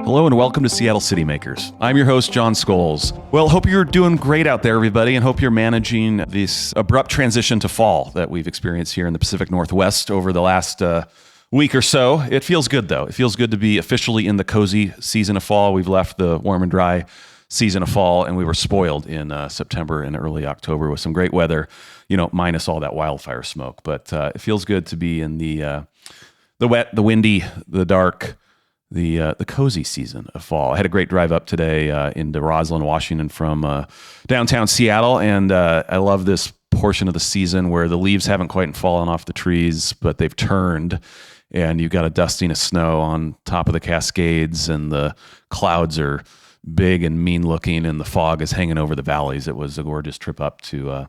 Hello and welcome to Seattle City Makers. I'm your host, Jon Scholes. Well, hope you're doing great out there, everybody, and hope you're managing this abrupt transition to fall that we've experienced here in the Pacific Northwest over the last week or so. It feels good, though. It feels good to be officially in the cozy season of fall. We've left the warm and dry season of fall, and we were spoiled in September and early October with some great weather, minus all that wildfire smoke. But it feels good to be in the wet, the windy, the dark, the cozy season of fall. I had a great drive up today into Roslyn, Washington from downtown Seattle, and I love this portion of the season where the leaves haven't quite fallen off the trees, but they've turned, and you've got a dusting of snow on top of the Cascades, and the clouds are big and mean looking, and the fog is hanging over the valleys. It was a gorgeous trip up to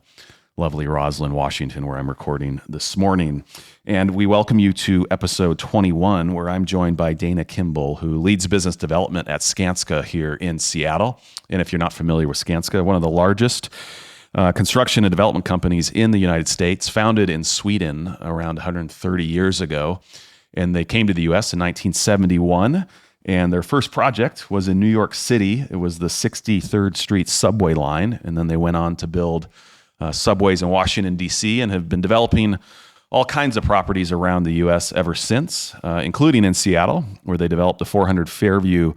lovely Roslyn, Washington, where I'm recording this morning. And we welcome you to episode 21, where I'm joined by Dana Kimble, who leads business development at Skanska here in Seattle. And if you're not familiar with Skanska, one of the largest construction and development companies in the United States, founded in Sweden around 130 years ago. And they came to the U.S. in 1971. And their first project was in New York City. It was the 63rd Street subway line. And then they went on to build subways in Washington, D.C., and have been developing all kinds of properties around the U.S. ever since, including in Seattle, where they developed the 400 Fairview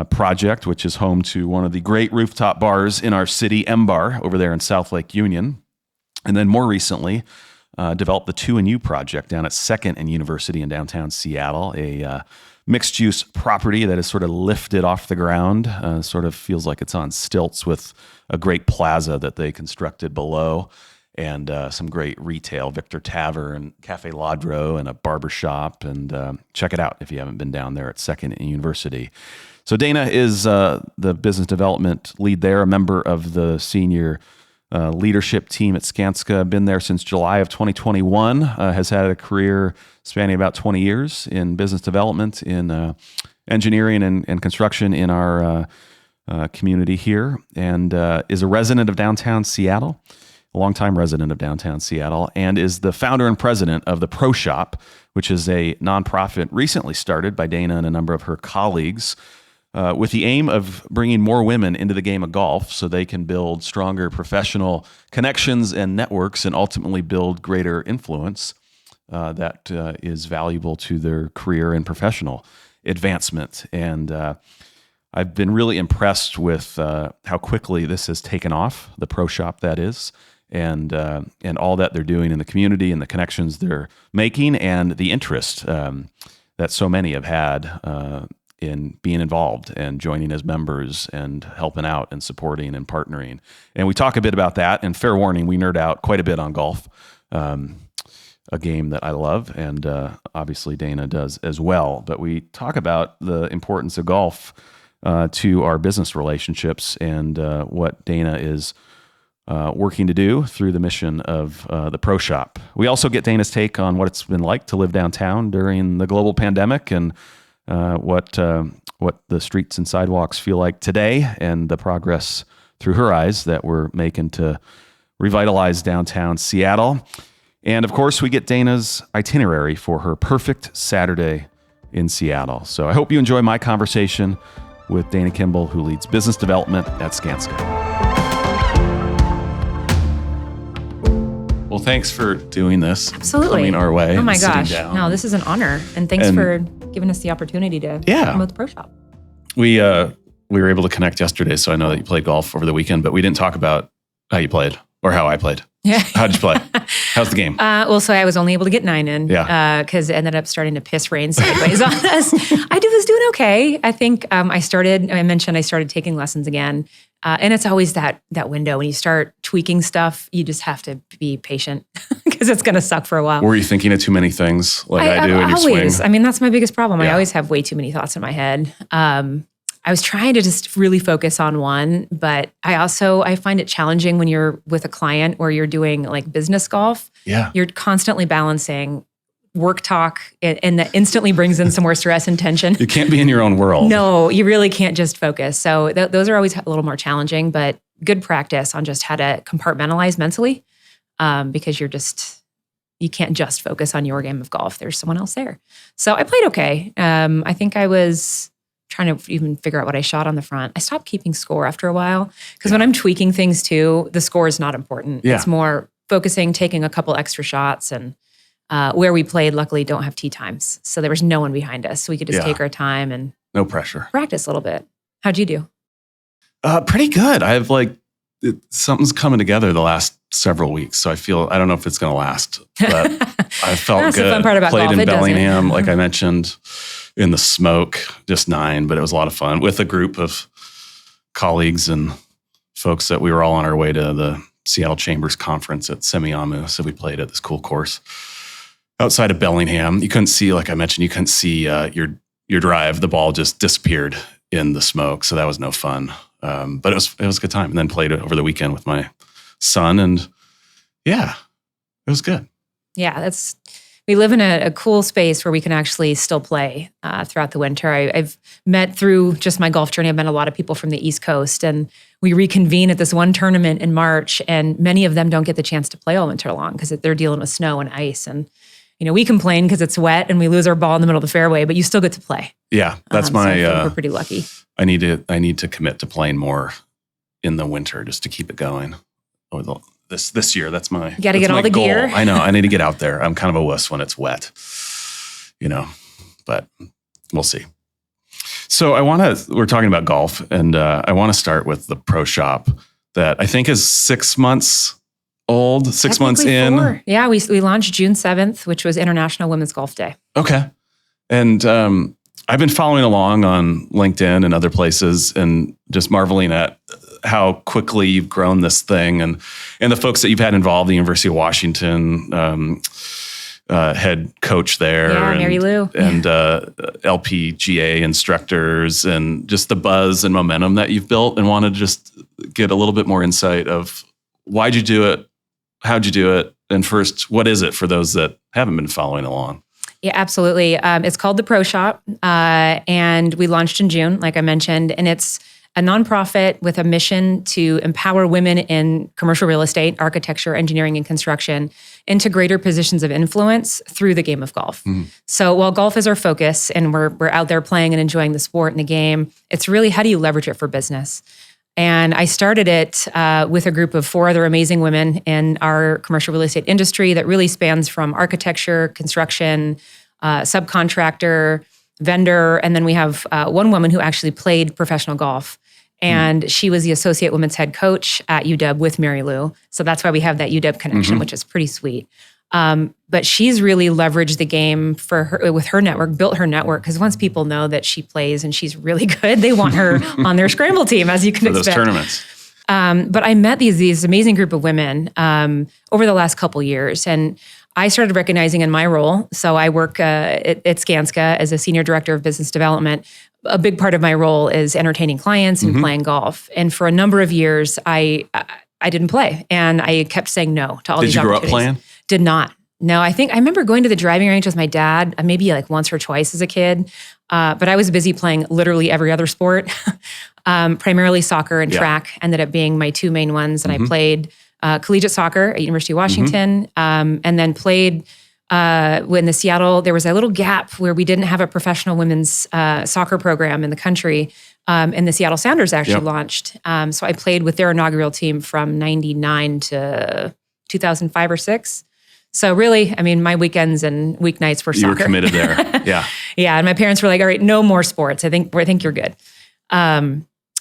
project, which is home to one of the great rooftop bars in our city, M Bar, over there in South Lake Union. And then more recently, developed the 2 and U project down at 2nd and University in downtown Seattle, a mixed-use property that is sort of lifted off the ground, sort of feels like it's on stilts with a great plaza that they constructed below, and some great retail, Victor Tavern, Cafe Ladro, and a barbershop. And check it out if you haven't been down there at 2nd and University. So Dana is the business development lead there, a member of the senior leadership team at Skanska, been there since July of 2021, has had a career spanning about 20 years in business development, in engineering and construction in our community here, and is a resident of downtown Seattle, a longtime resident of downtown Seattle, and is the founder and president of the Pro Shop, which is a nonprofit recently started by Dana and a number of her colleagues, with the aim of bringing more women into the game of golf so they can build stronger professional connections and networks and ultimately build greater influence that is valuable to their career and professional advancement. And I've been really impressed with how quickly this has taken off, the Pro Shop that is, and all that they're doing in the community and the connections they're making and the interest that so many have had in being involved and joining as members and helping out and supporting and partnering. And we talk a bit about that, and fair warning, we nerd out quite a bit on golf, a game that I love, and obviously Dana does as well. But we talk about the importance of golf to our business relationships and what Dana is working to do through the mission of the Pro Shop. We also get Dana's take on what it's been like to live downtown during the global pandemic, and what the streets and sidewalks feel like today, and the progress through her eyes that we're making to revitalize downtown Seattle. And of course, we get Dana's itinerary for her perfect Saturday in Seattle. So I hope you enjoy my conversation with Dana Kimble, who leads business development at Skanska. Well, thanks for doing this. Absolutely. Coming our way. Oh my gosh. No, this is an honor. And thanks for giving us the opportunity to promote the Pro Shop. We were able to connect yesterday, so I know that you played golf over the weekend, but we didn't talk about how you played or how I played. Yeah. How did you play? How's the game? So I was only able to get 9 in because it ended up starting to piss rain sideways on us. I was doing okay. I think I mentioned I started taking lessons again. And it's always that window when you start tweaking stuff, you just have to be patient because it's going to suck for a while. Were you thinking of too many things like I do in your always swing? I mean, that's my biggest problem. I always have way too many thoughts in my head. I was trying to just really focus on one, but I find it challenging when you're with a client or you're doing like business golf. Yeah. You're constantly balancing work talk, and that instantly brings in some more stress and tension. You can't be in your own world. No, you really can't just focus. So those are always a little more challenging, but good practice on just how to compartmentalize mentally, because you can't just focus on your game of golf. There's someone else there. So I played okay. I think I was trying to even figure out what I shot on the front. I stopped keeping score after a while because when I'm tweaking things too, the score is not important. Yeah. It's more focusing, taking a couple extra shots, and where we played, luckily, don't have tee times. So there was no one behind us. So we could just take our time and no pressure. Practice a little bit. How'd you do? Pretty good. I have something's coming together the last several weeks. So I don't know if it's going to last, but I felt That's good. The fun part about Played golf. in Bellingham, like I mentioned, in the smoke, just 9, but it was a lot of fun with a group of colleagues and folks that we were all on our way to the Seattle Chambers Conference at Semiahmoo. So we played at this cool course outside of Bellingham. You couldn't see, like I mentioned, you couldn't see your drive. The ball just disappeared in the smoke. So that was no fun. But it was a good time. And then played it over the weekend with my son. And yeah, it was good. Yeah, we live in a cool space where we can actually still play throughout the winter. I've met through just my golf journey, I've met a lot of people from the East Coast, and we reconvene at this one tournament in March, and many of them don't get the chance to play all winter long because they're dealing with snow and ice. And, we complain because it's wet and we lose our ball in the middle of the fairway, but you still get to play. Yeah, that's so I think my, we're pretty lucky. I need to commit to playing more in the winter just to keep it going. This year, that's my You got to get all the goal. gear. I know. I need to get out there. I'm kind of a wuss when it's wet, but we'll see. So we're talking about golf, and I want to start with the pro shop that I think is 6 months old, 6 months in. 4. Yeah, we launched June 7th, which was International Women's Golf Day. Okay. And I've been following along on LinkedIn and other places and just marveling at how quickly you've grown this thing, and the folks that you've had involved, the University of Washington head coach there, Mary Lou, and LPGA instructors, and just the buzz and momentum that you've built, and want to just get a little bit more insight of why'd you do it, how'd you do it, and first, what is it for those that haven't been following along? Yeah, absolutely. It's called the Pro Shop, and we launched in June, like I mentioned, and it's a nonprofit with a mission to empower women in commercial real estate, architecture, engineering, and construction into greater positions of influence through the game of golf. Mm-hmm. So while golf is our focus and we're out there playing and enjoying the sport and the game, it's really how do you leverage it for business? And I started it with a group of 4 other amazing women in our commercial real estate industry that really spans from architecture, construction, subcontractor, vendor, and then we have one woman who actually played professional golf. And she was the associate women's head coach at UW with Mary Lou. So that's why we have that UW connection, which is pretty sweet. But she's really leveraged the game with her network, built her network, because once people know that she plays and she's really good, they want her on their scramble team, as you can expect. For those tournaments. But I met these amazing group of women over the last couple years, and I started recognizing in my role, so I work at Skanska as a senior director of business development. A big part of my role is entertaining clients and playing golf. And for a number of years, I didn't play, and I kept saying no to all these opportunities. Did you grow up playing? Did not. No, I remember going to the driving range with my dad, maybe like once or twice as a kid. But I was busy playing literally every other sport, primarily soccer and track ended up being my 2 main ones. And I played collegiate soccer at University of Washington, and then played when the Seattle, there was a little gap where we didn't have a professional women's soccer program in the country. And the Seattle Sounders actually launched. So I played with their inaugural team from 99 to 2005 or 6. So really, my weekends and weeknights were soccer. You were committed there. Yeah. Yeah. And my parents were like, all right, no more sports. I think you're good.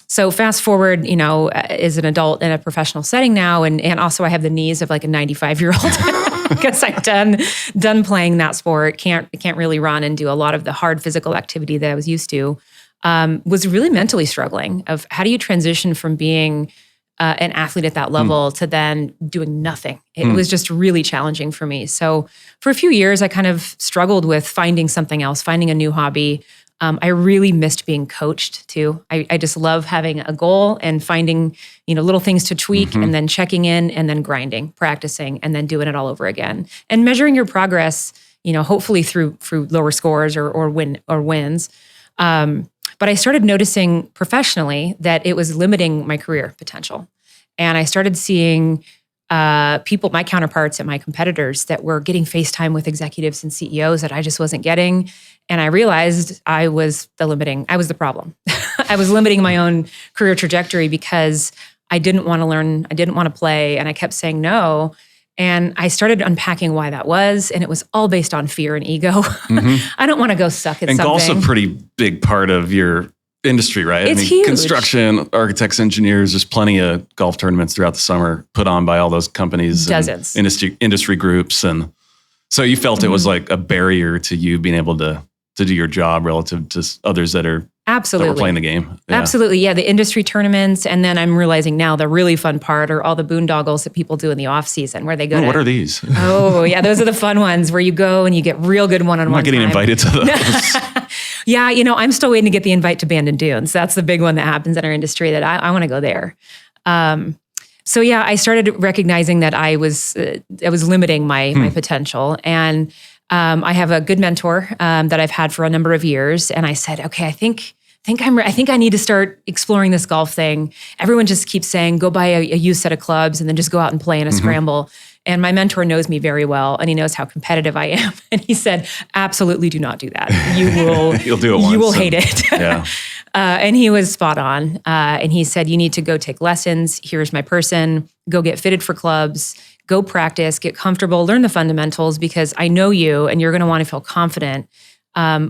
So fast forward, as an adult in a professional setting now, and also I have the knees of like a 95-year-old because I've done playing that sport. Can't really run and do a lot of the hard physical activity that I was used to. Was really mentally struggling of how do you transition from being an athlete at that level to then doing nothing. It was just really challenging for me. So for a few years, I kind of struggled with finding something else, finding a new hobby. I really missed being coached too. I just love having a goal and finding, little things to tweak and then checking in and then grinding, practicing, and then doing it all over again. And measuring your progress, hopefully through lower scores or wins. But I started noticing professionally that it was limiting my career potential. And I started seeing people, my counterparts and my competitors that were getting FaceTime with executives and CEOs that I just wasn't getting. And I realized I was the problem. I was limiting my own career trajectory because I didn't want to learn, I didn't want to play, and I kept saying no. And I started unpacking why that was, and it was all based on fear and ego. I don't want to go suck at something. And golf's a pretty big part of your industry, right? It's huge. Construction, architects, engineers, there's plenty of golf tournaments throughout the summer put on by all those companies. Dozens. And industry groups. And so you felt it was like a barrier to you being able to do your job relative to others that are Absolutely. That were playing the game. Yeah. Absolutely. Yeah. The industry tournaments. And then I'm realizing now the really fun part are all the boondoggles that people do in the off season where they go what are these? Oh, yeah. Those are the fun ones where you go and you get real good one-on-one I'm not getting time. invited to those. Yeah. I'm still waiting to get the invite to Bandon Dunes. That's the big one that happens in our industry that I want to go there. So yeah, I started recognizing that I was limiting my potential. And I have a good mentor that I've had for a number of years. And I said, okay, I think I need to start exploring this golf thing. Everyone just keeps saying, go buy a used set of clubs and then just go out and play in a scramble. And my mentor knows me very well, and he knows how competitive I am. And he said, absolutely do not do that. You will, you'll do it once. You will hate it. Yeah. And he was spot on. And he said, you need to go take lessons. Here's my person. Go get fitted for clubs. Go practice, get comfortable, learn the fundamentals, because I know you and you're going to want to feel confident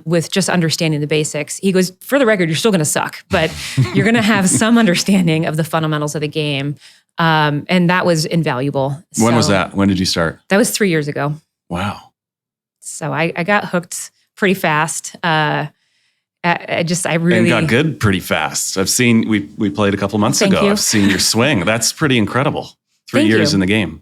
with just understanding the basics. He goes, for the record, you're still going to suck, but you're going to have some understanding of the fundamentals of the game. And that was invaluable. When was that? When did you start? That was 3 years ago. Wow. So I got hooked pretty fast. I really and got good pretty fast. I've seen, we played a couple months ago. I've seen your swing. That's pretty incredible. 3 years in the game.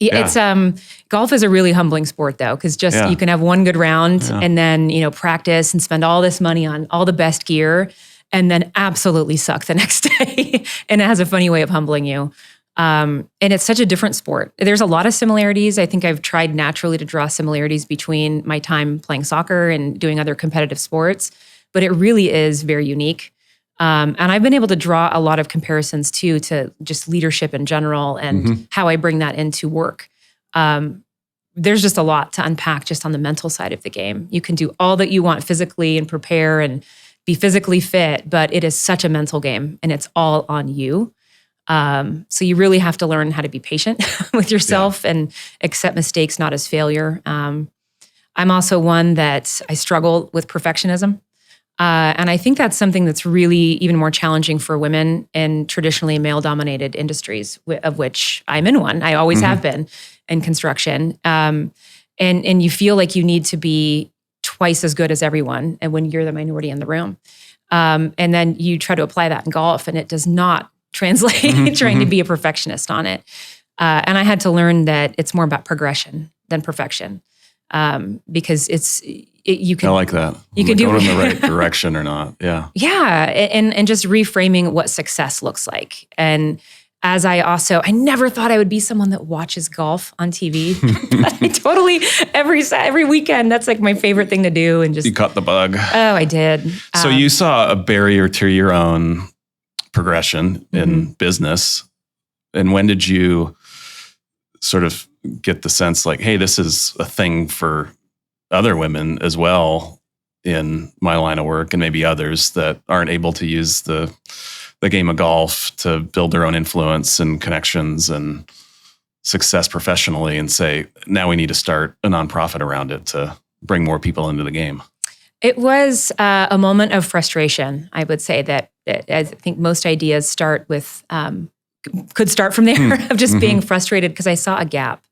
Yeah. It's golf is a really humbling sport though, because you can have one good round and then practice and spend all this money on all the best gear and then absolutely suck the next day. And it has a funny way of humbling you. And it's such a different sport. There's a lot of similarities. I think I've tried naturally to draw similarities between my time playing soccer and doing other competitive sports, but it really is very unique. And I've been able to draw a lot of comparisons too to just leadership in general and how I bring that into work. There's just a lot to unpack just on the mental side of the game. You can do all that you want physically and prepare and be physically fit, but it is such a mental game and it's all on you. So you really have to learn how to be patient with yourself and accept mistakes not as failure. I'm also one that I struggle with perfectionism. And I think that's something that's really even more challenging for women in traditionally male-dominated industries, of which I'm in one. I always have been in construction. And you feel like you need to be twice as good as everyone, and when you're the minority in the room. And then you try to apply that in golf, and it does not translate trying to be a perfectionist on it. And I had to learn that it's more about progression than perfection. Because you can. I like that. You can go in the right direction or not. Yeah. Yeah. And just reframing what success looks like. And as I never thought I would be someone that watches golf on TV. But I totally, every weekend, that's like my favorite thing to do. And just. You caught the bug. Oh, I did. So you saw a barrier to your own progression in business. And when did you sort of get the sense like, hey, this is a thing for other women as well in my line of work and maybe others that aren't able to use the game of golf to build their own influence and connections and success professionally, and say, now we need to start a nonprofit around it to bring more people into the game? It was a moment of frustration. I would say that I think most ideas start with, could start from there of just being frustrated because I saw a gap.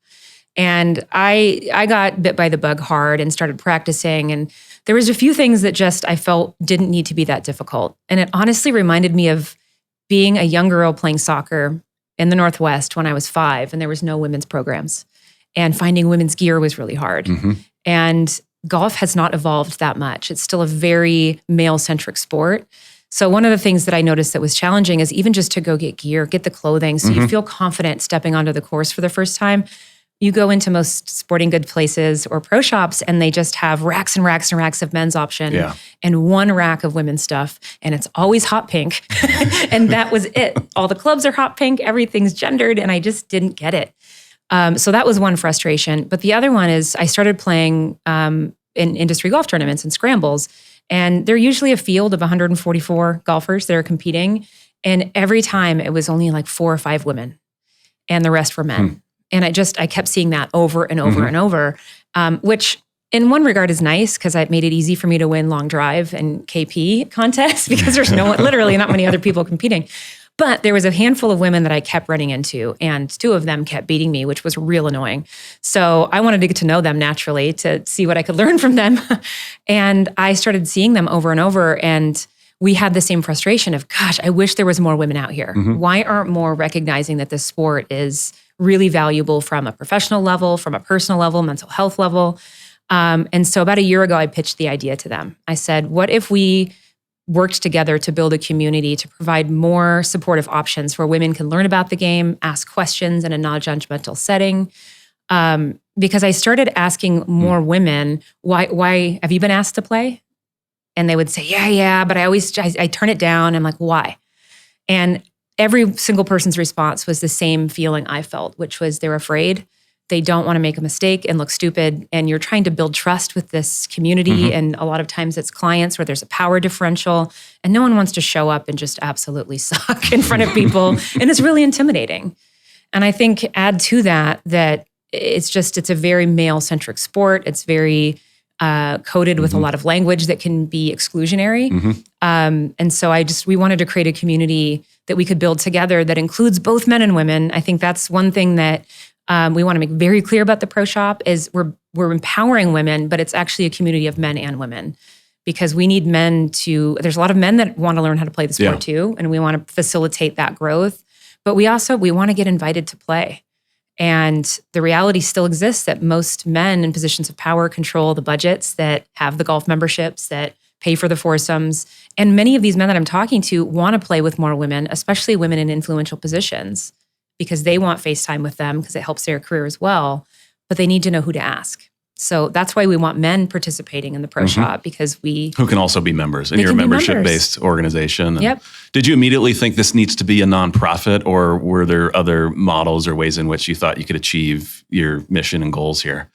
And I got bit by the bug hard and started practicing. And there was a few things that just I felt didn't need to be that difficult. And it honestly reminded me of being a young girl playing soccer in the Northwest when I was 5 and there was no women's programs. And finding women's gear was really hard. And golf has not evolved that much. It's still a very male-centric sport. So one of the things that I noticed that was challenging is even just to go get gear, get the clothing, so you feel confident stepping onto the course for the first time, you go into most sporting good places or pro shops and they just have racks and racks and racks of men's option and one rack of women's stuff. And it's always hot pink. And that was it. All the clubs are hot pink. Everything's gendered. And I just didn't get it. So that was one frustration. But the other one is I started playing in industry golf tournaments and scrambles. And they're usually a field of 144 golfers that are competing. And every time it was only like 4 or 5 women and the rest were men. And I kept seeing that over and over and over, which in one regard is nice because it made it easy for me to win long drive and KP contests because there's literally not many other people competing. But there was a handful of women that I kept running into and 2 of them kept beating me, which was real annoying. So I wanted to get to know them naturally to see what I could learn from them. And I started seeing them over and over and we had the same frustration of, gosh, I wish there was more women out here. Why aren't more recognizing that this sport is really valuable from a professional level, from a personal level, mental health level? And so about a year ago, I pitched the idea to them. I said, what if we worked together to build a community to provide more supportive options where women can learn about the game, ask questions in a non-judgmental setting? Because I started asking more women, why have you been asked to play? And they would say, yeah, but I turn it down. I'm like, why? And every single person's response was the same feeling I felt, which was they're afraid. They don't want to make a mistake and look stupid. And you're trying to build trust with this community. And a lot of times it's clients where there's a power differential and no one wants to show up and just absolutely suck in front of people. And it's really intimidating. And I think add to that it's a very male-centric sport. It's very coded with a lot of language that can be exclusionary. And so we wanted to create a community that we could build together that includes both men and women. I think that's one thing that we want to make very clear about the pro shop is we're empowering women, but it's actually a community of men and women because we need there's a lot of men that want to learn how to play the sport too. And we want to facilitate that growth, but we want to get invited to play. And the reality still exists that most men in positions of power control the budgets that have the golf memberships, that pay for the foursomes. And many of these men that I'm talking to want to play with more women, especially women in influential positions, because they want FaceTime with them because it helps their career as well. But they need to know who to ask. So that's why we want men participating in the pro shop because who can also be members in your membership-based organization. Yep. Did you immediately think this needs to be a nonprofit, or were there other models or ways in which you thought you could achieve your mission and goals here?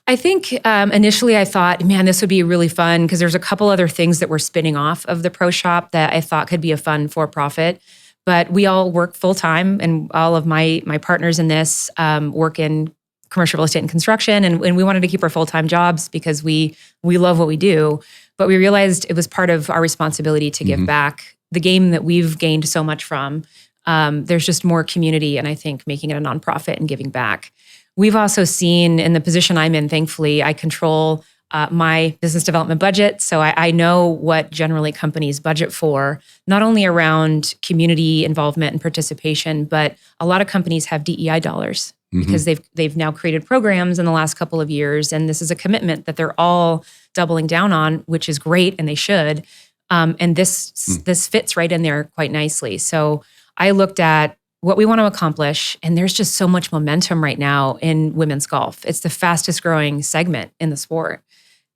I think initially I thought, man, this would be really fun because there's a couple other things that were spinning off of the pro shop that I thought could be a fun for-profit. But we all work full-time, and all of my partners in this work in commercial real estate and construction, and we wanted to keep our full-time jobs because we love what we do. But we realized it was part of our responsibility to give back the game that we've gained so much from. There's just more community, and I think making it a nonprofit and giving back. We've also seen in the position I'm in, thankfully, I control my business development budget. So I know what generally companies budget for, not only around community involvement and participation, but a lot of companies have DEI dollars because they've now created programs in the last couple of years. And this is a commitment that they're all doubling down on, which is great, and they should. And this fits right in there quite nicely. So I looked at what we want to accomplish, and there's just so much momentum right now in women's golf. It's the fastest growing segment in the sport.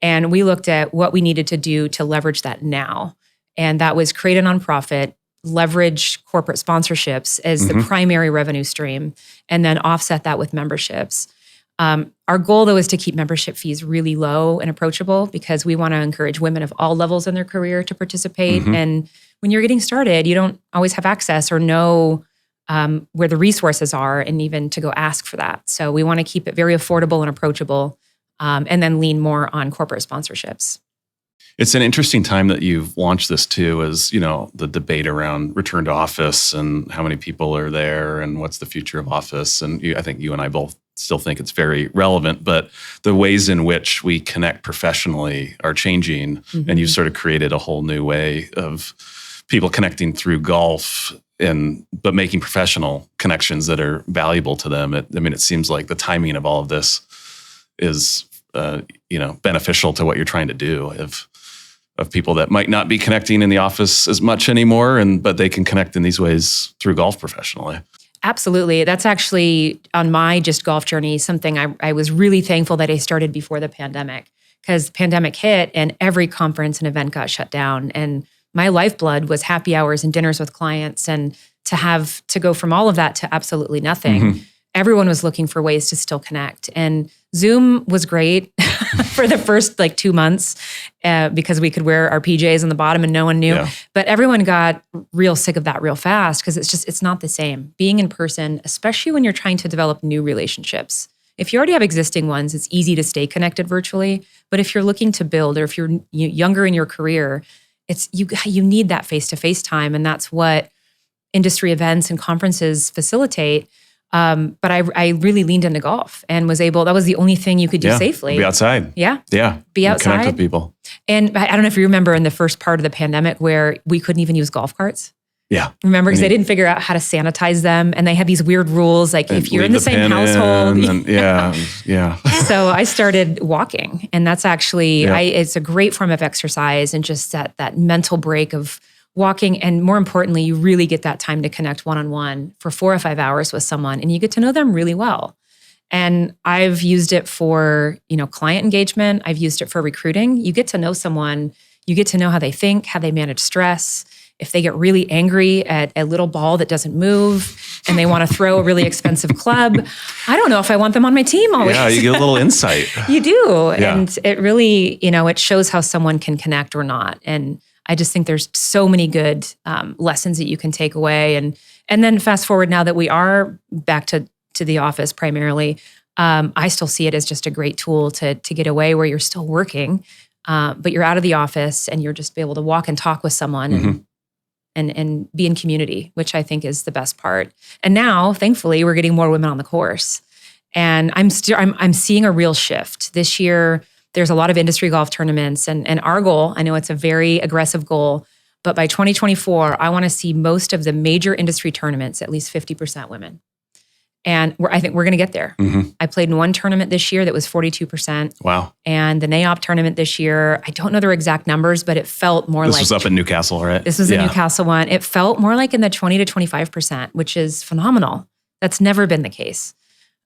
And we looked at what we needed to do to leverage that now. And that was create a nonprofit, leverage corporate sponsorships as the primary revenue stream, and then offset that with memberships. Our goal, though, is to keep membership fees really low and approachable because we want to encourage women of all levels in their career to participate. And when you're getting started, you don't always have access or know where the resources are and even to go ask for that. So we want to keep it very affordable and approachable, and then lean more on corporate sponsorships. It's an interesting time that you've launched this too, as the debate around return to office and how many people are there and what's the future of office. And I think you and I both still think it's very relevant, but the ways in which we connect professionally are changing. And you've sort of created a whole new way of people connecting through golf, but making professional connections that are valuable to them. It seems like the timing of all of this is beneficial to what you're trying to do, of people that might not be connecting in the office as much anymore, but they can connect in these ways through golf professionally. Absolutely. That's actually on my just golf journey, something I was really thankful that I started before the pandemic, because the pandemic hit and every conference and event got shut down. And my lifeblood was happy hours and dinners with clients. And to go from all of that to absolutely nothing, everyone was looking for ways to still connect. And Zoom was great for the first 2 months because we could wear our PJs on the bottom and no one knew. Yeah. But everyone got real sick of that real fast because it's not the same. Being in person, especially when you're trying to develop new relationships. If you already have existing ones, it's easy to stay connected virtually. But if you're looking to build, or if you're younger in your career, you need that face-to-face time. And that's what industry events and conferences facilitate. But I really leaned into golf and that was the only thing you could do safely. Be outside. Yeah. Yeah. Be outside. Connect with people. And I don't know if you remember in the first part of the pandemic where we couldn't even use golf carts. Yeah. Remember? Because they didn't figure out how to sanitize them. And they had these weird rules, like if you're in the same household. Yeah. So I started walking. And that's actually, it's a great form of exercise and just that mental break of walking. And more importantly, you really get that time to connect one-on-one for 4 or 5 hours with someone, and you get to know them really well. And I've used it for, client engagement. I've used it for recruiting. You get to know someone, you get to know how they think, how they manage stress. If they get really angry at a little ball that doesn't move and they want to throw a really expensive club, I don't know if I want them on my team always. Yeah, you get a little insight. You do. Yeah. And it really, it shows how someone can connect or not. And I just think there's so many good lessons that you can take away. And then fast forward now that we are back to the office primarily, I still see it as just a great tool to get away where you're still working, but you're out of the office and you're just be able to walk and talk with someone and be in community, which I think is the best part. And now, thankfully, we're getting more women on the course. And I'm seeing a real shift. This year, there's a lot of industry golf tournaments, and our goal, I know it's a very aggressive goal, but by 2024, I want to see most of the major industry tournaments, at least 50% women. And I think we're going to get there. I played in one tournament this year that was 42%. Wow. And the NAIOP tournament this year, I don't know their exact numbers, but it felt more This was up in Newcastle, right? This was the Newcastle one. It felt more like in the 20 to 25%, which is phenomenal. That's never been the case.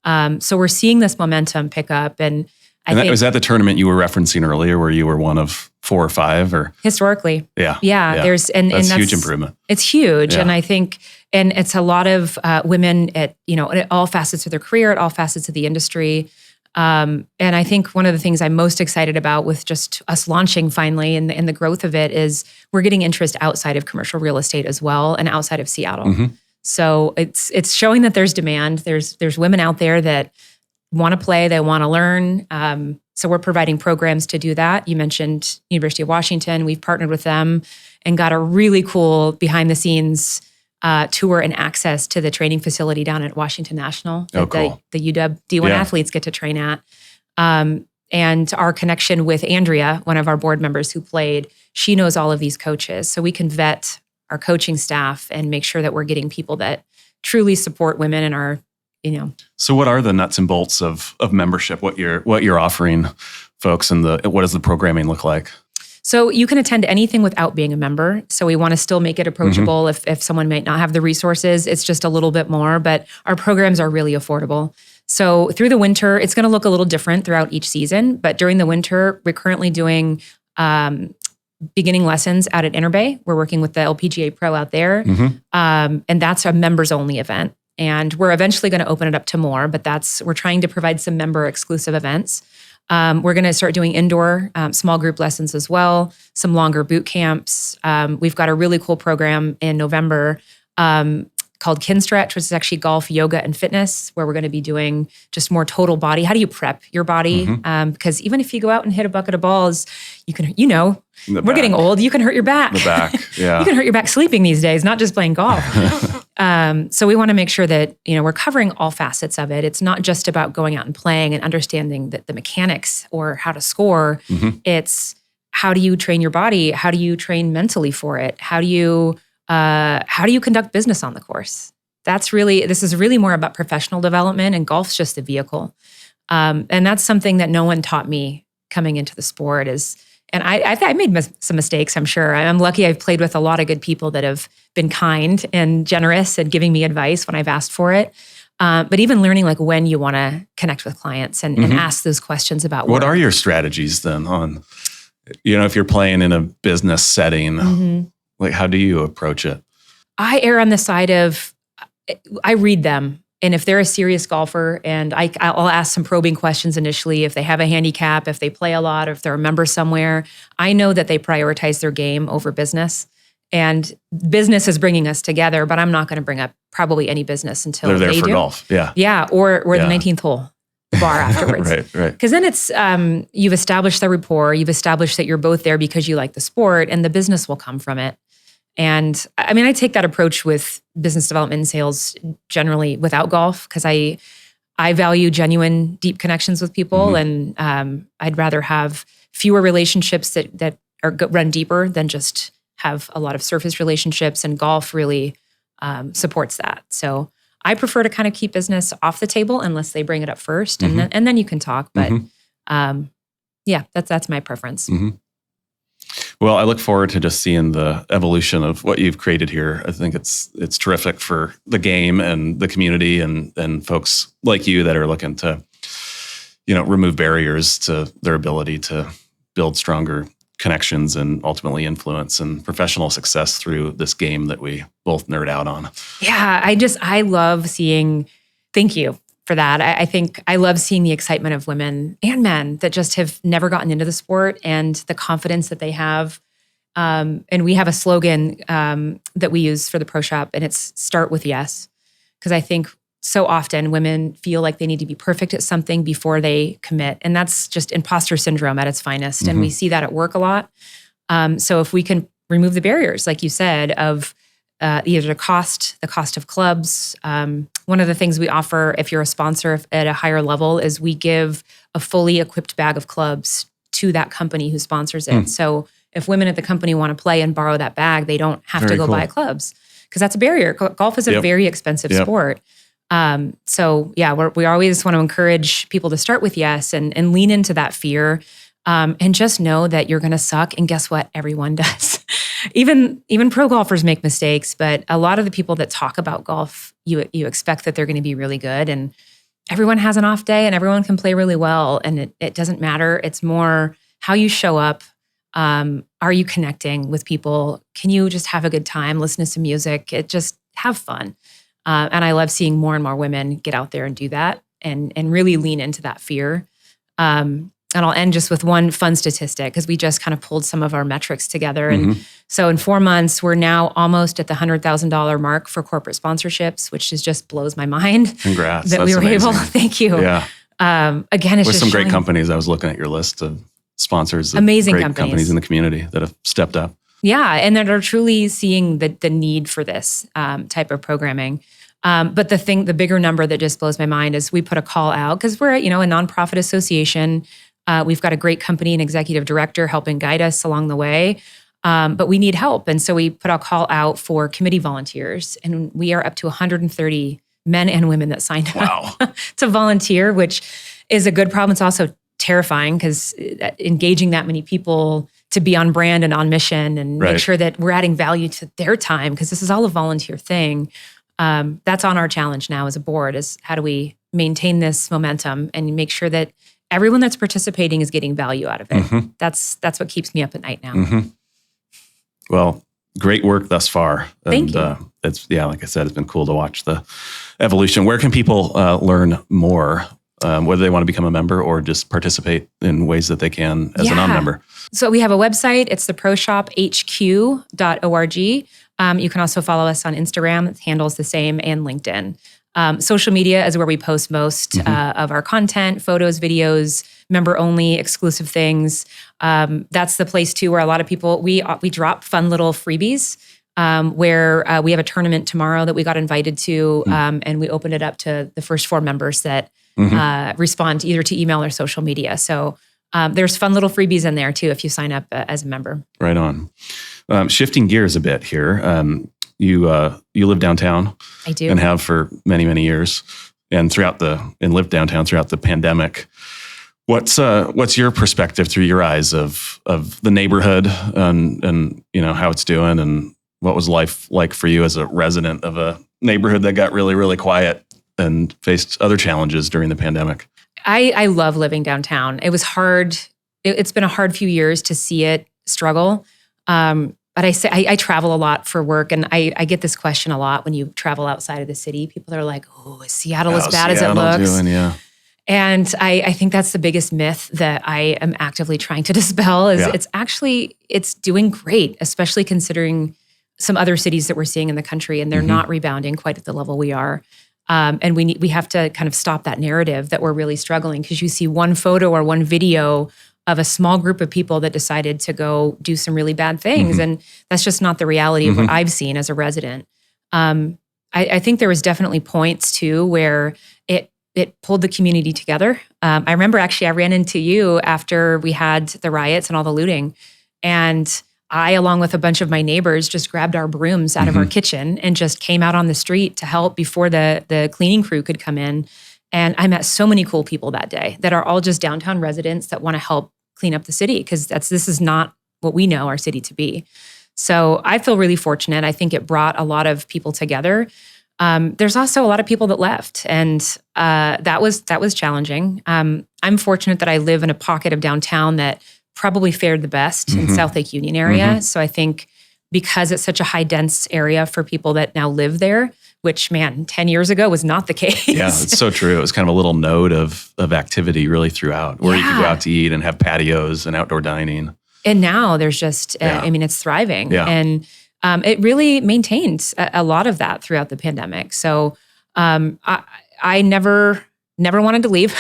So we're seeing this momentum pick up. And I think, was that the tournament you were referencing earlier where you were one of 4 or 5 or? Historically. Yeah. That's huge improvement. It's huge. Yeah. And I think, and it's a lot of women at all facets of their career, at all facets of the industry. And I think one of the things I'm most excited about with just us launching finally and the growth of it is we're getting interest outside of commercial real estate as well and outside of Seattle. So it's showing that there's demand. There's women out there that want to play, they want to learn. So we're providing programs to do that. You mentioned University of Washington. We've partnered with them and got a really cool behind the scenes tour and access to the training facility down at Washington National that cool. the UW D1 athletes get to train at. And our connection with Andrea, one of our board members who played, she knows all of these coaches. So we can vet our coaching staff and make sure that we're getting people that truly support women in our So what are the nuts and bolts of membership? What you're offering folks, and what does the programming look like? So you can attend anything without being a member. So we want to still make it approachable if someone might not have the resources. It's just a little bit more, but our programs are really affordable. So through the winter, it's going to look a little different throughout each season. But during the winter, we're currently doing beginning lessons out at Interbay. We're working with the LPGA Pro out there. And that's a members only event. And we're eventually going to open it up to more, but we're trying to provide some member exclusive events. We're going to start doing indoor small group lessons as well, some longer boot camps. We've got a really cool program in November called Kin Stretch, which is actually golf, yoga, and fitness, where we're going to be doing just more total body. How do you prep your body? Because even if you go out and hit a bucket of balls, you can, we're getting old. You can hurt your back. The back, yeah. You can hurt your back sleeping these days, not just playing golf. So we want to make sure that, we're covering all facets of it. It's not just about going out and playing and understanding the mechanics or how to score. It's how do you train your body? How do you train mentally for it? How do you conduct business on the course? This is really more about professional development, and golf's just a vehicle. And that's something that no one taught me coming into the sport is And I made some mistakes, I'm sure. I'm lucky I've played with a lot of good people that have been kind and generous and giving me advice when I've asked for it. But even learning like when you want to connect with clients and ask those questions about what work. are your strategies then on, if you're playing in a business setting, like how do you approach it? I err on the side of, I read them. And if they're a serious golfer, and I'll ask some probing questions initially, if they have a handicap, if they play a lot, or if they're a member somewhere, I know that they prioritize their game over business. And business is bringing us together, but I'm not going to bring up probably any business until they're there they for do. Golf. Yeah. Yeah. Or the 19th hole, the bar afterwards. Right. Because then it's, you've established the rapport, you've established that you're both there because you like the sport, and the business will come from it. And I mean, I take that approach with business development and sales generally without golf, because I value genuine, deep connections with people. And I'd rather have fewer relationships that run deeper than just have a lot of surface relationships. And golf really supports that. So I prefer to kind of keep business off the table unless they bring it up first, and then you can talk. But yeah, that's my preference. Well, I look forward to just seeing the evolution of what you've created here. I think it's terrific for the game and the community and folks like you that are looking to, remove barriers to their ability to build stronger connections and ultimately influence and professional success through this game that we both nerd out on. Yeah, I love seeing, thank you for that. I think I love seeing the excitement of women and men that just have never gotten into the sport, and the confidence that they have. And we have a slogan that we use for the Pro Shop, and it's start with yes. Because I think so often women feel like they need to be perfect at something before they commit. And that's just imposter syndrome at its finest. And we see that at work a lot. So if we can remove the barriers, like you said, of either the cost of clubs. One of the things we offer if you're a sponsor at a higher level is we give a fully equipped bag of clubs to that company who sponsors it. So if women at the company want to play and borrow that bag, they don't have to go buy clubs, because that's a barrier. Golf is a very expensive sport. So yeah, we always want to encourage people to start with yes and lean into that fear. And just know that you're going to suck. And guess what? Everyone does. Even pro golfers make mistakes, but a lot of the people that talk about golf, you expect that they're going to be really good. And everyone has an off day, and everyone can play really well. And it doesn't matter. It's more how you show up. Are you connecting with people? Can you just have a good time? Listen to some music. Just have fun. And I love seeing more and more women get out there and do that and really lean into that fear. And I'll end just with one fun statistic, because we just kind of pulled some of our metrics together. And so in 4 months, we're now almost at the $100,000 mark for corporate sponsorships, which just blows my mind. Congrats. That we were amazing. able. Thank you. Yeah. Again, it's with just some great companies. I was looking at your list of sponsors. Amazing great companies in the community that have stepped up. Yeah, and that are truly seeing the need for this type of programming. But the bigger number that just blows my mind is we put a call out, because we're a nonprofit association. We've got a great company and executive director helping guide us along the way, but we need help. And so we put a call out for committee volunteers, and we are up to 130 men and women that signed up to volunteer, which is a good problem. It's also terrifying, because engaging that many people to be on brand and on mission and make sure that we're adding value to their time, because this is all a volunteer thing. That's on our challenge now as a board, is how do we maintain this momentum and make sure that everyone that's participating is getting value out of it. That's what keeps me up at night now. Well, great work thus far. Thank you. It's like I said, it's been cool to watch the evolution. Where can people learn more, whether they want to become a member or just participate in ways that they can as a non-member? So we have a website. It's the proshophq.org. You can also follow us on Instagram. The handle's the same, and LinkedIn. Social media is where we post most of our content, photos, videos, member-only, exclusive things. That's the place, too, where a lot of people, we drop fun little freebies, where we have a tournament tomorrow that we got invited to, and we opened it up to the first 4 members that respond either to email or social media. So there's fun little freebies in there, too, if you sign up as a member. Right on. Shifting gears a bit here. You live downtown. I do. And have for many, many years, and lived downtown throughout the pandemic. What's your perspective through your eyes of the neighborhood and how it's doing, and what was life like for you as a resident of a neighborhood that got really, really quiet and faced other challenges during the pandemic? I love living downtown. It was hard. It's been a hard few years to see it struggle. But I travel a lot for work, and I get this question a lot when you travel outside of the city. People are like, "Oh, is Seattle as bad as it looks?" And I think that's the biggest myth that I am actively trying to dispel. It's doing great, especially considering some other cities that we're seeing in the country, and they're not rebounding quite at the level we are. And we have to kind of stop that narrative that we're really struggling, because you see one photo or one video of a small group of people that decided to go do some really bad things. And that's just not the reality of what I've seen as a resident. I think there was definitely points too where it pulled the community together. I remember actually I ran into you after we had the riots and all the looting. And I, along with a bunch of my neighbors, just grabbed our brooms out of our kitchen and just came out on the street to help before the cleaning crew could come in. And I met so many cool people that day that are all just downtown residents that want to help clean up the city, because this is not what we know our city to be. So I feel really fortunate. I think it brought a lot of people together. There's also a lot of people that left, and that was challenging. I'm fortunate that I live in a pocket of downtown that probably fared the best in South Lake Union area. So I think because it's such a high dense area for people that now live there, which, man, 10 years ago was not the case. Yeah, it's so true. It was kind of a little node of activity really throughout, where you could go out to eat and have patios and outdoor dining. And now there's just, it's thriving. Yeah. And it really maintained a lot of that throughout the pandemic. So I never wanted to leave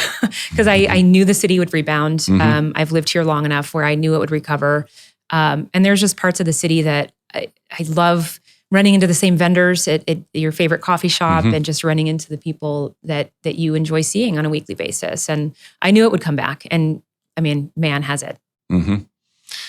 because I knew the city would rebound. I've lived here long enough where I knew it would recover. And there's just parts of the city that I love running into the same vendors at your favorite coffee shop and just running into the people that you enjoy seeing on a weekly basis. And I knew it would come back. And I mean, man, has it.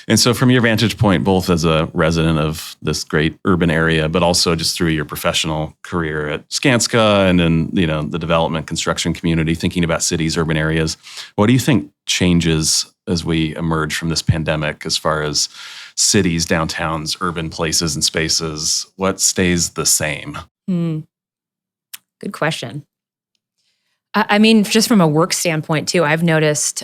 And so from your vantage point, both as a resident of this great urban area, but also just through your professional career at Skanska and in the development construction community, thinking about cities, urban areas, what do you think changes as we emerge from this pandemic as far as cities, downtowns, urban places and spaces? What stays the same? Good question. I mean, just from a work standpoint too, I've noticed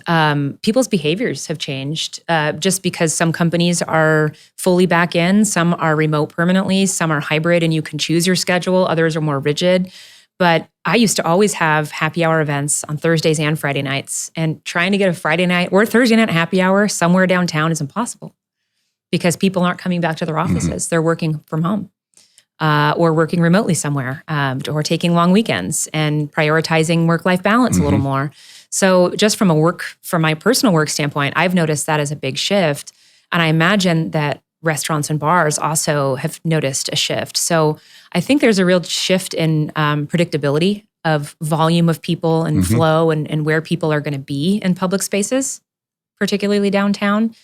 people's behaviors have changed just because some companies are fully back in, some are remote permanently, some are hybrid and you can choose your schedule, others are more rigid. But I used to always have happy hour events on Thursdays and Friday nights, and trying to get a Friday night or Thursday night happy hour somewhere downtown is impossible because people aren't coming back to their offices. They're working from home. Or working remotely somewhere, or taking long weekends and prioritizing work-life balance a little more. So just from my personal work standpoint, I've noticed that as a big shift. And I imagine that restaurants and bars also have noticed a shift. So I think there's a real shift in predictability of volume of people and flow and where people are going to be in public spaces, particularly downtown.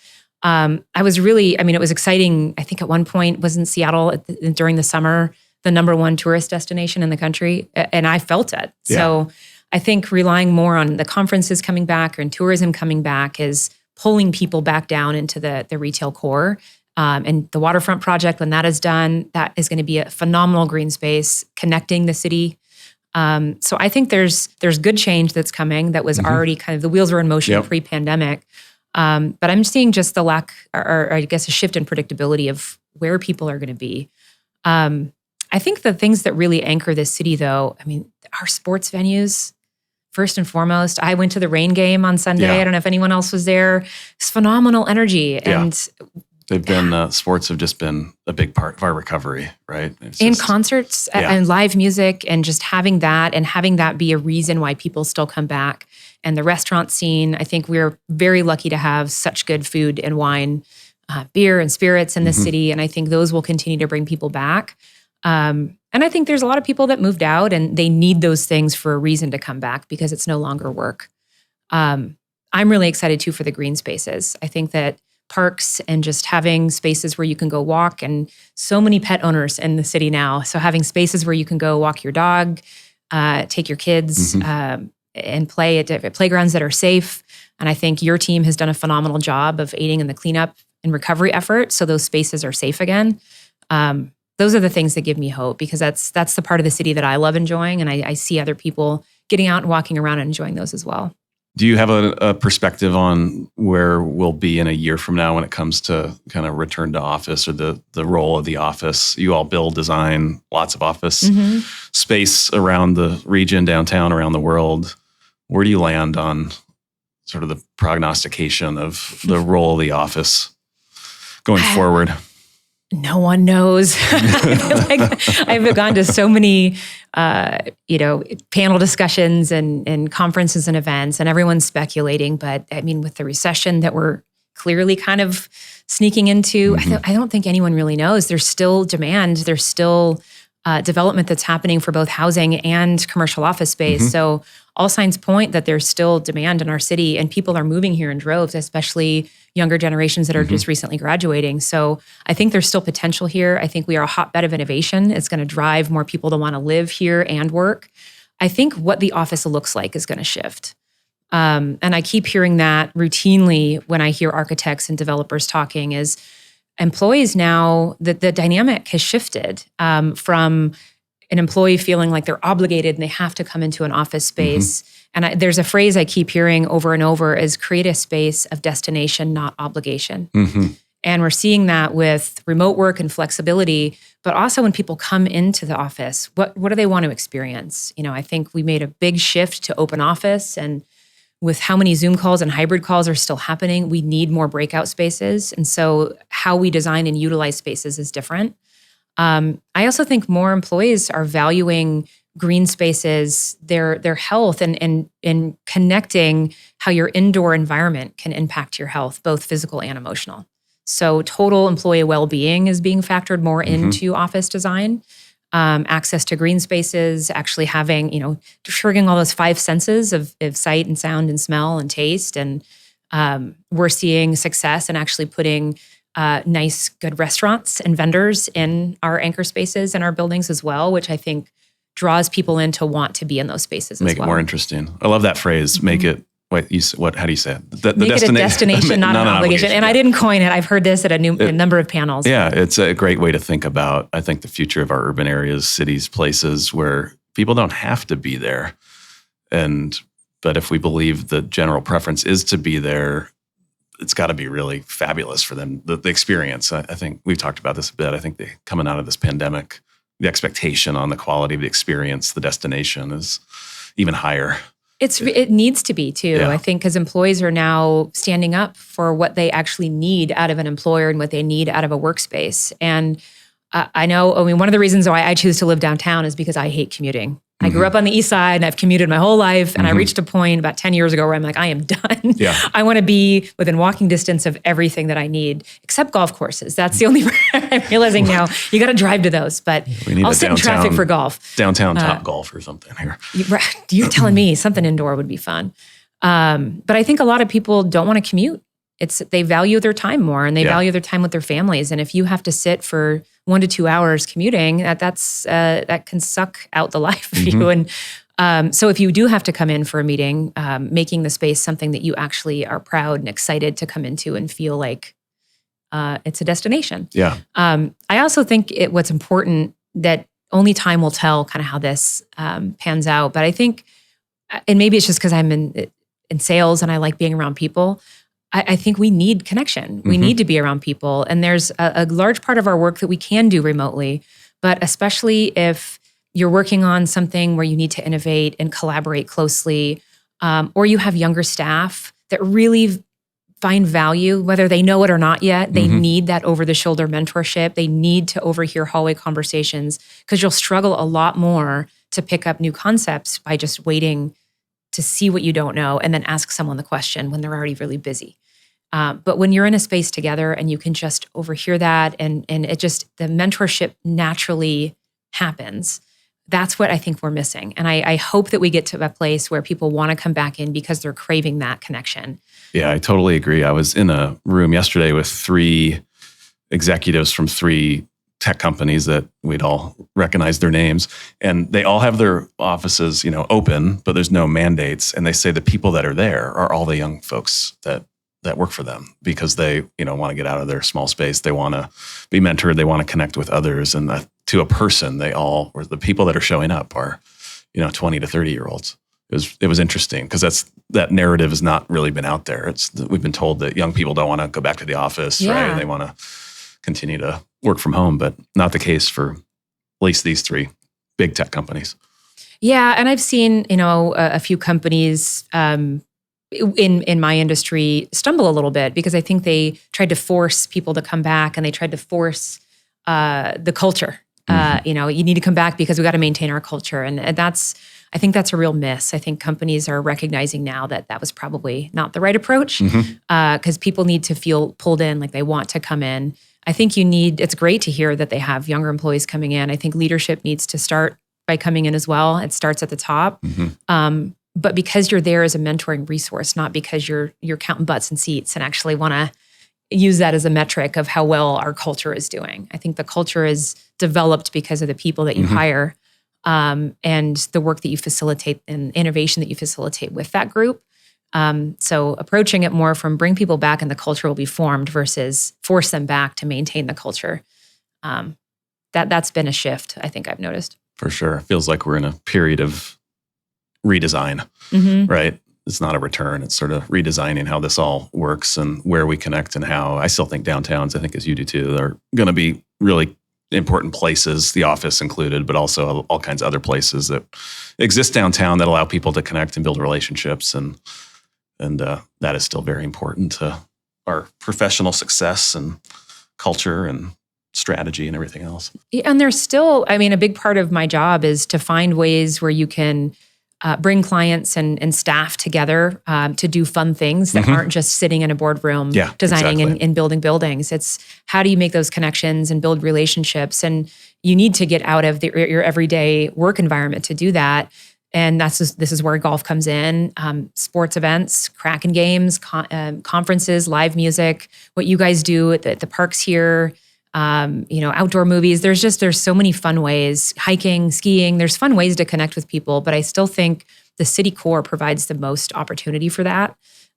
It was exciting. I think at one point was in Seattle during the summer, the #1 tourist destination in the country. And I felt it. Yeah. So I think relying more on the conferences coming back and tourism coming back is pulling people back down into the retail core. And the waterfront project, when that is done, that is going to be a phenomenal green space connecting the city. So I think there's good change that's coming that was already kind of the wheels were in motion pre-pandemic. But I'm seeing just the lack, or I guess a shift in predictability of where people are going to be. I think the things that really anchor this city, though, our sports venues, first and foremost. I went to the Rain game on Sunday. Yeah. I don't know if anyone else was there. It's phenomenal energy. And they've been, sports have just been a big part of our recovery, right? Concerts and live music and just having that be a reason why people still come back. And the restaurant scene, I think we're very lucky to have such good food and wine, beer and spirits in the city. And I think those will continue to bring people back. And I think there's a lot of people that moved out and they need those things for a reason to come back because it's no longer work. I'm really excited too for the green spaces. I think that parks and just having spaces where you can go walk, and so many pet owners in the city now. So having spaces where you can go walk your dog, take your kids, and play at playgrounds that are safe. And I think your team has done a phenomenal job of aiding in the cleanup and recovery effort, so those spaces are safe again. Those are the things that give me hope, because that's the part of the city that I love enjoying, and I see other people getting out and walking around and enjoying those as well. Do you have a perspective on where we'll be in a year from now when it comes to kind of return to office, or the role of the office? You all build, design lots of office space around the region, downtown, around the world. Where do you land on sort of the prognostication of the role of the office going forward? No one knows. I feel like I've gone to so many, panel discussions and conferences and events, and everyone's speculating. But I mean, with the recession that we're clearly kind of sneaking into, I don't think anyone really knows. There's still demand. There's still development that's happening for both housing and commercial office space. So all signs point that there's still demand in our city, and people are moving here in droves, especially younger generations that are just recently graduating. So I think there's still potential here. I think we are a hotbed of innovation. It's going to drive more people to want to live here and work. I think what the office looks like is going to shift. And I keep hearing that routinely when I hear architects and developers talking, is employees now, the dynamic has shifted from an employee feeling like they're obligated and they have to come into an office space. And there's a phrase I keep hearing over and over, is create a space of destination, not obligation. And we're seeing that with remote work and flexibility, but also when people come into the office, what do they want to experience? I think we made a big shift to open office, and with how many Zoom calls and hybrid calls are still happening, we need more breakout spaces. And so how we design and utilize spaces is different. I also think more employees are valuing green spaces, their health, and connecting how your indoor environment can impact your health, both physical and emotional. So total employee well-being is being factored more into office design. Access to green spaces, actually having, triggering all those 5 senses of sight and sound and smell and taste. And we're seeing success in actually putting nice, good restaurants and vendors in our anchor spaces in our buildings as well, which I think draws people in to want to be in those spaces as well. Make it more interesting. I love that phrase. Make it, how do you say it? Make it a destination, not an obligation. And I didn't coin it. I've heard this at a number of panels. Yeah, it's a great way to think about, I think, the future of our urban areas, cities, places where people don't have to be there. But if we believe the general preference is to be there, it's got to be really fabulous for them, the experience. I think we've talked about this a bit. I think coming out of this pandemic, the expectation on the quality of the experience, the destination, is even higher. It needs to be too. Yeah. I think because employees are now standing up for what they actually need out of an employer and what they need out of a workspace. And I one of the reasons why I choose to live downtown is because I hate commuting. I grew up on the east side and I've commuted my whole life. And I reached a point about 10 years ago where I'm like, I am done. Yeah. I want to be within walking distance of everything that I need, except golf courses. That's the only, I'm realizing now, you got to drive to those. But I'll sit in traffic for golf. Downtown Top Golf or something here. You're telling me something indoor would be fun. But I think a lot of people don't want to commute. They value their time more, and they value their time with their families. And if you have to sit for 1 to 2 hours commuting, that can suck out the life of you. And so if you do have to come in for a meeting, making the space something that you actually are proud and excited to come into and feel like it's a destination. Yeah. I also think what's important, that only time will tell kind of how this pans out. But I think, and maybe it's just because I'm in sales and I like being around people, I think we need connection. We need to be around people. And there's a large part of our work that we can do remotely, but especially if you're working on something where you need to innovate and collaborate closely, or you have younger staff that really find value, whether they know it or not yet, they need that over-the-shoulder mentorship. They need to overhear hallway conversations, because you'll struggle a lot more to pick up new concepts by just waiting to see what you don't know and then ask someone the question when they're already really busy. But when you're in a space together and you can just overhear that and it just, the mentorship naturally happens, that's what I think we're missing. And I hope that we get to a place where people want to come back in because they're craving that connection. Yeah, I totally agree. I was in a room yesterday with 3 executives from 3 tech companies that we'd all recognize their names, and they all have their offices, open, but there's no mandates. And they say the people that are there are all the young folks that work for them because they, want to get out of their small space. They want to be mentored. They want to connect with others. And to a person, or the people that are showing up are, 20 to 30-year-olds. It was interesting because that narrative has not really been out there. We've been told that young people don't want to go back to the office, right? And they want to continue to work from home, but not the case for at least these 3 big tech companies. Yeah, and I've seen a few companies in my industry stumble a little bit because I think they tried to force people to come back and they tried to force the culture. You need to come back because we got to maintain our culture, and I think that's a real miss. I think companies are recognizing now that was probably not the right approach because people need to feel pulled in, like they want to come in. I think it's great to hear that they have younger employees coming in. I think leadership needs to start by coming in as well. It starts at the top. But because you're there as a mentoring resource, not because you're counting butts and seats and actually want to use that as a metric of how well our culture is doing. I think the culture is developed because of the people that you hire and the work that you facilitate and innovation that you facilitate with that group. So approaching it more from bring people back and the culture will be formed versus force them back to maintain the culture. That's been a shift, I think I've noticed. For sure. It feels like we're in a period of redesign, right? It's not a return. It's sort of redesigning how this all works and where we connect and how. I still think downtowns, I think as you do too, are going to be really important places, the office included, but also all kinds of other places that exist downtown that allow people to connect and build relationships. And that is still very important to our professional success and culture and strategy and everything else. Yeah, and there's still, a big part of my job is to find ways where you can bring clients and staff together to do fun things that aren't just sitting in a boardroom designing and building buildings. It's how do you make those connections and build relationships? And you need to get out of your everyday work environment to do that. And this is where golf comes in, sports events, Kraken games, conferences, live music, what you guys do at the parks here, outdoor movies. There's so many fun ways, hiking, skiing, there's fun ways to connect with people, but I still think the city core provides the most opportunity for that.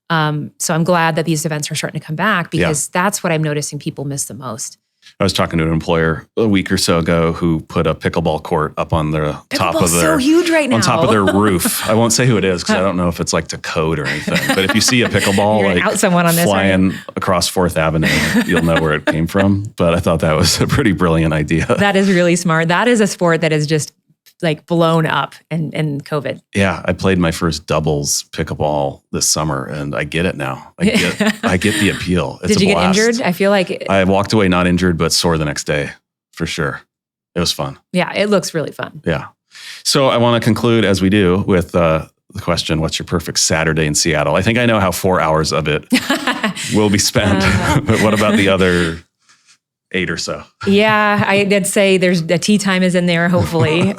So I'm glad that these events are starting to come back because that's what I'm noticing people miss the most. I was talking to an employer a week or so ago who put a pickleball court up on the top of their, so huge right now. On top of their roof. I won't say who it is because I don't know if it's like to code or anything. But if you see a pickleball out someone on this, flying across 4th Avenue, you'll know where it came from. But I thought that was a pretty brilliant idea. That is really smart. That is a sport that is just like blown up in COVID. Yeah, I played my first doubles pickleball this summer, and I get it now. I get the appeal. It's Did you get injured? I feel like I walked away not injured, but sore the next day for sure. It was fun. Yeah, it looks really fun. Yeah. So I want to conclude as we do with the question: what's your perfect Saturday in Seattle? I think I know how 4 hours of it will be spent, but what about the other 8 or so? Yeah, I did say there's the tea time is in there, hopefully.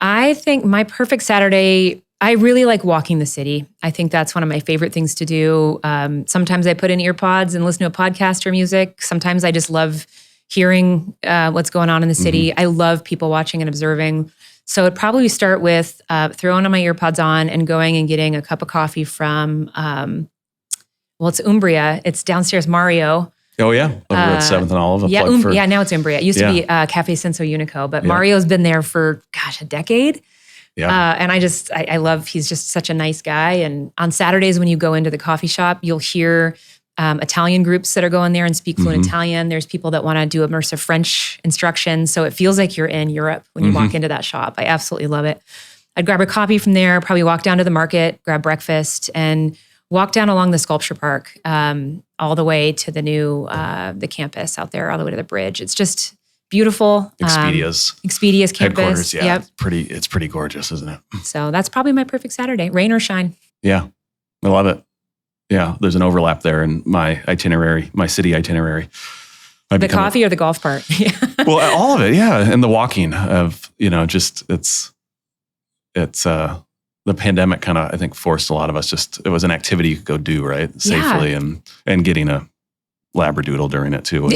I think my perfect Saturday, I really like walking the city. I think that's one of my favorite things to do. Sometimes I put in ear pods and listen to a podcast or music. Sometimes I just love hearing what's going on in the city. I love people watching and observing. So it'd probably start with throwing my ear pods on and going and getting a cup of coffee from, it's Umbria. It's downstairs Mario. Oh, yeah. Over at 7th and Olive. Yeah, now it's Umbria. It used to be Cafe Senso Unico, but Mario's been there for, a decade. Yeah. And I love, he's just such a nice guy. And on Saturdays when you go into the coffee shop, you'll hear Italian groups that are going there and speak fluent Italian. There's people that want to do immersive French instruction. So it feels like you're in Europe when you walk into that shop. I absolutely love it. I'd grab a coffee from there, probably walk down to the market, grab breakfast, and walk down along the sculpture park all the way to the new the campus out there, all the way to the bridge. It's just beautiful. Expedia's campus. Headquarters, yeah. Yep. It's pretty gorgeous, isn't it? So that's probably my perfect Saturday, rain or shine. Yeah, I love it. Yeah, there's an overlap there in my itinerary, my city itinerary. The coffee or the golf part? Well, all of it, yeah. And the walking of, the pandemic kind of, I think, forced a lot of us it was an activity you could go do, right? Safely and getting a Labradoodle during it too was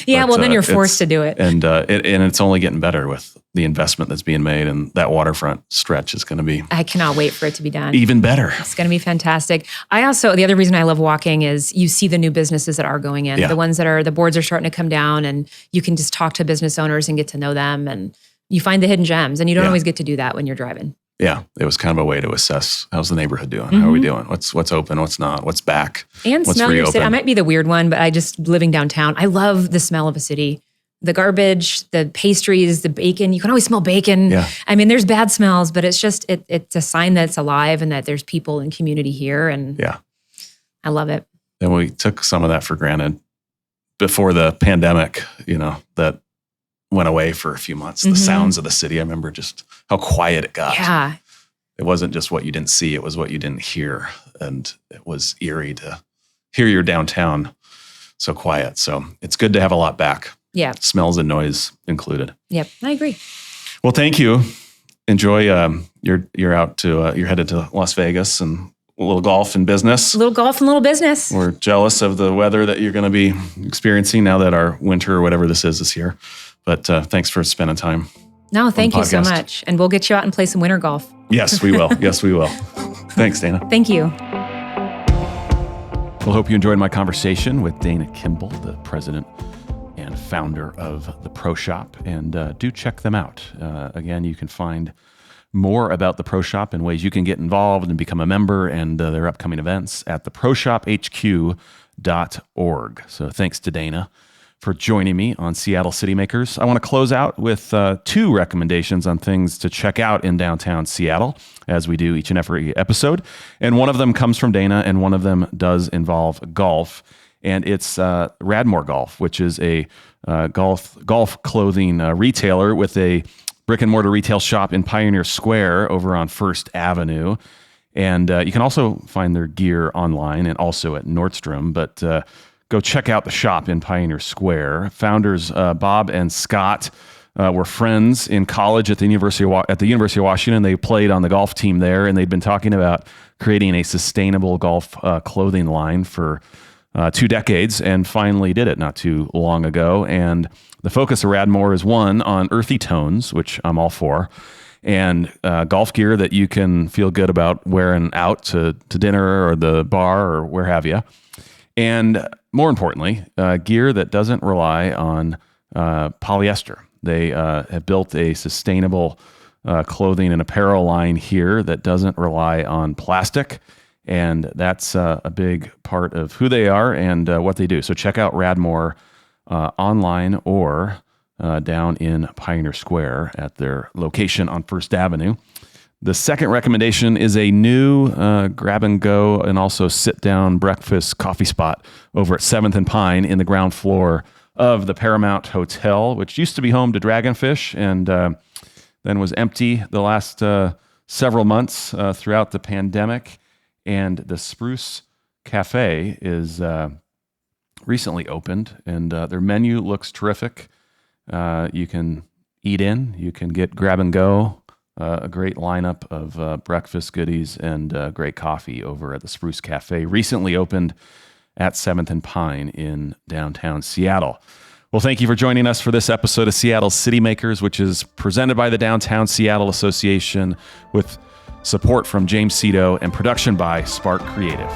Yeah, well, then you're forced to do it. And it's only getting better with the investment that's being made, and that waterfront stretch is going to be... I cannot wait for it to be done. Even better. It's going to be fantastic. The other reason I love walking is you see the new businesses that are going in. The ones that the boards are starting to come down, and you can just talk to business owners and get to know them, and you find the hidden gems, and you don't always get to do that when you're driving. Yeah, it was kind of a way to assess, how's the neighborhood doing? How are we doing? What's open? What's not? What's back? And what's smell your reopened? city. I might be the weird one, but I just living downtown, I love the smell of a city. The garbage, the pastries, the bacon. You can always smell bacon. Yeah. I mean, there's bad smells, but it's just it's a sign that it's alive and that there's people and community here. And I love it. And we took some of that for granted before the pandemic. That went away for a few months. The sounds of the city. I remember just how quiet it got. Yeah. It wasn't just what you didn't see, it was what you didn't hear. And it was eerie to hear your downtown so quiet. So it's good to have a lot back. Yeah. Smells and noise included. Yep, I agree. Well, thank you. Enjoy. You're out to, you're headed to Las Vegas and a little golf and business. A little golf and a little business. We're jealous of the weather that you're going to be experiencing now that our winter or whatever this is here. But thanks for spending time. No, thank you so much. And we'll get you out and play some winter golf. Yes, we will. Yes, we will. Thanks, Dana. Thank you. Well, hope you enjoyed my conversation with Dana Kimble, the president and founder of the Pro Shop. And do check them out. Again, you can find more about the Pro Shop and ways you can get involved and become a member and their upcoming events at theproshophq.org. So thanks to Dana for joining me on Seattle City Makers. I want to close out with 2 recommendations on things to check out in downtown Seattle, as we do each and every episode. And one of them comes from Dana, and one of them does involve golf. And it's Radmore Golf, which is a golf clothing retailer with a brick and mortar retail shop in Pioneer Square over on First Avenue. And you can also find their gear online and also at Nordstrom. But go check out the shop in Pioneer Square. Founders Bob and Scott were friends in college at the University of Washington. They played on the golf team there, and they'd been talking about creating a sustainable golf clothing line for 2 decades, and finally did it not too long ago. And the focus of Radmore is one on earthy tones, which I'm all for, and golf gear that you can feel good about wearing out to dinner or the bar or where have you. And more importantly, gear that doesn't rely on polyester. They have built a sustainable clothing and apparel line here that doesn't rely on plastic. And that's a big part of who they are and what they do. So check out Radmore online or down in Pioneer Square at their location on First Avenue. The second recommendation is a new grab and go and also sit down breakfast coffee spot over at 7th and Pine in the ground floor of the Paramount Hotel, which used to be home to Dragonfish and then was empty the last several months throughout the pandemic. And the Spruce Cafe is recently opened, and their menu looks terrific. You can eat in, you can get grab and go. A great lineup of breakfast goodies and great coffee over at the Spruce Cafe, recently opened at 7th and Pine in downtown Seattle. Well, thank you for joining us for this episode of Seattle City Makers, which is presented by the Downtown Seattle Association with support from James Cito and production by Spark Creative.